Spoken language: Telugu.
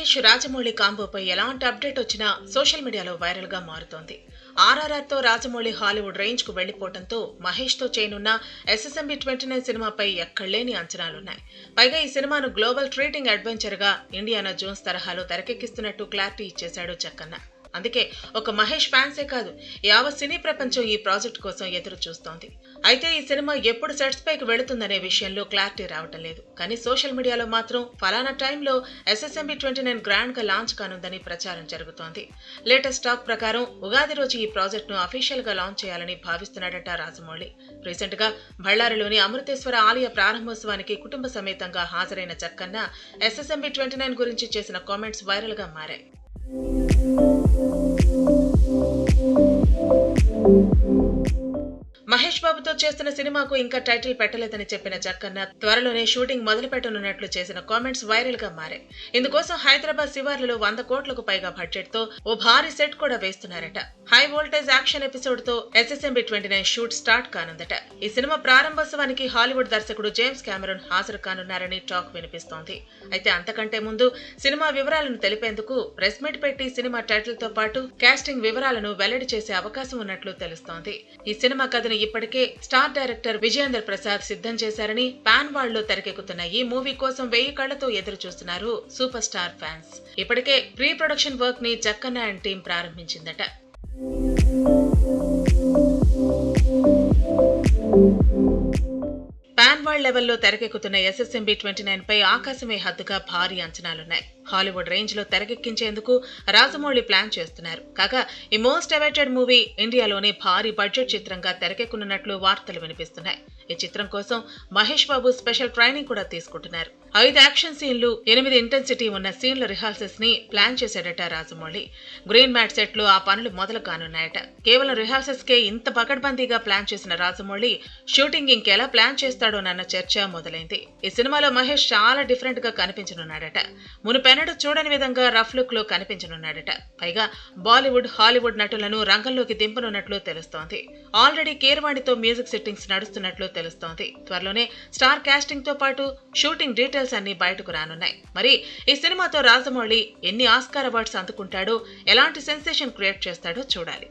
మహేష్ రాజమౌళి కాంబోపై ఎలాంటి అప్డేట్ వచ్చినా సోషల్ మీడియాలో వైరల్ గా మారుతోంది. ఆర్ఆర్ఆర్ తో రాజమౌళి హాలీవుడ్ రేంజ్ కు వెళ్లిపోవడంతో మహేష్ తో చేయనున్న ఎస్ఎస్ఎంబి 29 సినిమాపై ఎక్కడలేని అంచనాలున్నాయి. పైగా ఈ సినిమాను గ్లోబల్ ట్రీటింగ్ అడ్వెంచర్ గా ఇండియానా జోన్స్ తరహాలో తెరకెక్కిస్తున్నట్టు క్లారిటీ ఇచ్చేశాడు జక్కన్న. అందుకే ఒక మహేష్ ఫ్యాన్సే కాదు, యావత్ సినీ ప్రపంచం ఈ ప్రాజెక్ట్ కోసం ఎదురు చూస్తోంది. అయితే ఈ సినిమా ఎప్పుడు సెట్స్ పైకి వెళుతుందనే విషయంలో క్లారిటీ రావటం లేదు. కానీ సోషల్ మీడియాలో మాత్రం ఫలానా టైంలో ఎస్ఎస్ఎంబి 29 గ్రాండ్ గా లాంచ్ కానుందని ప్రచారం జరుగుతోంది. లేటెస్ట్ టాక్ ప్రకారం ఉగాది రోజు ఈ ప్రాజెక్ట్ ను అఫీషియల్ గా లాంచ్ చేయాలని భావిస్తున్నాడట రాజమౌళి. రీసెంట్ గా బళ్ళారిలోని అమృతేశ్వర ఆలయ ప్రారంభోత్సవానికి కుటుంబ సమేతంగా హాజరైన జక్కన్న ఎస్ఎస్ఎంబి 29 గురించి చేసిన కామెంట్స్ వైరల్ గా మారాయి. మహేష్ బాబుతో చేస్తున్న సినిమాకు ఇంకా టైటిల్ పెట్టలేదని చెప్పిన జక్కన్న త్వరలోనే షూటింగ్ మొదలు పెట్టనున్నట్లు చేసిన కామెంట్స్ వైరల్ గా మారాయి. ఇందుకోసం హైదరాబాద్ శివార్లలో 100 కోట్లకు పైగా బడ్జెట్ తో ఓ భారీ సెట్ కూడా వేస్తున్నారట. హై వోల్టేజ్ యాక్షన్ ఎపిసోడ్ తో ఎస్ఎస్ఎంబి 29 షూట్ స్టార్ట్ కానుందట. ఈ సినిమా ప్రారంభోత్సవానికి హాలీవుడ్ దర్శకుడు జేమ్స్ కెమెరూన్ హాజరు కానున్నారని టాక్ వినిపిస్తోంది. అయితే అంతకంటే ముందు సినిమా వివరాలను తెలిపేందుకు ప్రెస్ మీట్ పెట్టి సినిమా టైటిల్ తో పాటు కాస్టింగ్ వివరాలను వెల్లడి చేసే అవకాశం ఉన్నట్లు తెలుస్తోంది. ఈ సినిమా కథను ఇప్పటికే స్టార్ డైరెక్టర్ విజయేంద్ర ప్రసాద్ సిద్ధం చేశారని, పాన్ వరల్డ్ లో తెరకెక్కుతున్న ఈ మూవీ కోసం 1000 కళ్లతో ఎదురు చూస్తున్నారు సూపర్ స్టార్ ఫ్యాన్స్. ఇప్పటికే ప్రీ ప్రొడక్షన్ వర్క్ ని జక్కన్న అండ్ టీం ప్రారంభించిందట. పాన్ వరల్డ్ లెవెల్లో తెరకెక్కుతున్న ఎస్ఎస్ఎంబి 29 పై ఆకాశమే హద్దుగా భారీ అంచనాలున్నాయి. హాలీవుడ్ రేంజ్ లో తెరకెక్కించేందుకు రాజమౌళి ప్లాన్ చేస్తున్నారు. కాగా ఈ మోస్ట్ అవైటెడ్ మూవీ ఇండియాలోనే భారీ బడ్జెట్ చిత్రంగా తెరకెక్కనున్నట్లు వార్తలు వినిపిస్తున్నాయి. ఈ చిత్రం కోసం మహేష్ బాబు స్పెషల్ ట్రైనింగ్ కూడా తీసుకుంటున్నారు. 5 యాక్షన్ సీన్లు, 8 ఇంటెన్సిటీ ఉన్న సీన్ల రిహార్సల్స్ ని ప్లాన్ చేశాడట రాజమౌళి. గ్రీన్ మ్యాట్ సెట్ లో ఆ పనులు మొదలు కానున్నాయట. కేవలం రిహార్సల్స్ కే ఇంత పకడ్బందీగా ప్లాన్ చేసిన రాజమౌళి షూటింగ్ ఇంకెలా ప్లాన్ చేస్తాడోనన్న చర్చ మొదలైంది. ఈ సినిమాలో మహేష్ చాలా డిఫరెంట్ గా కనిపించనున్నాడట. మునుపెన్నడూ చూడని విధంగా రఫ్ లుక్ లో కనిపించనున్నాడట. పైగా బాలీవుడ్, హాలీవుడ్ నటులను రంగంలోకి దింపనున్నట్లు తెలుస్తోంది. ఆల్రెడీ కీరవాణితో మ్యూజిక్ సెట్టింగ్స్ నడుస్తున్నట్లు తెలుస్తోంది. త్వరలోనే స్టార్ కాస్టింగ్ తో పాటు షూటింగ్ డీటెయిల్స్ అన్ని బయటకు రానున్నాయి. మరి ఈ సినిమాతో రాజమౌళి ఎన్ని ఆస్కార్ అవార్డ్స్ అందుకుంటాడో, ఎలాంటి సెన్సేషన్ క్రియేట్ చేస్తాడో చూడాలి.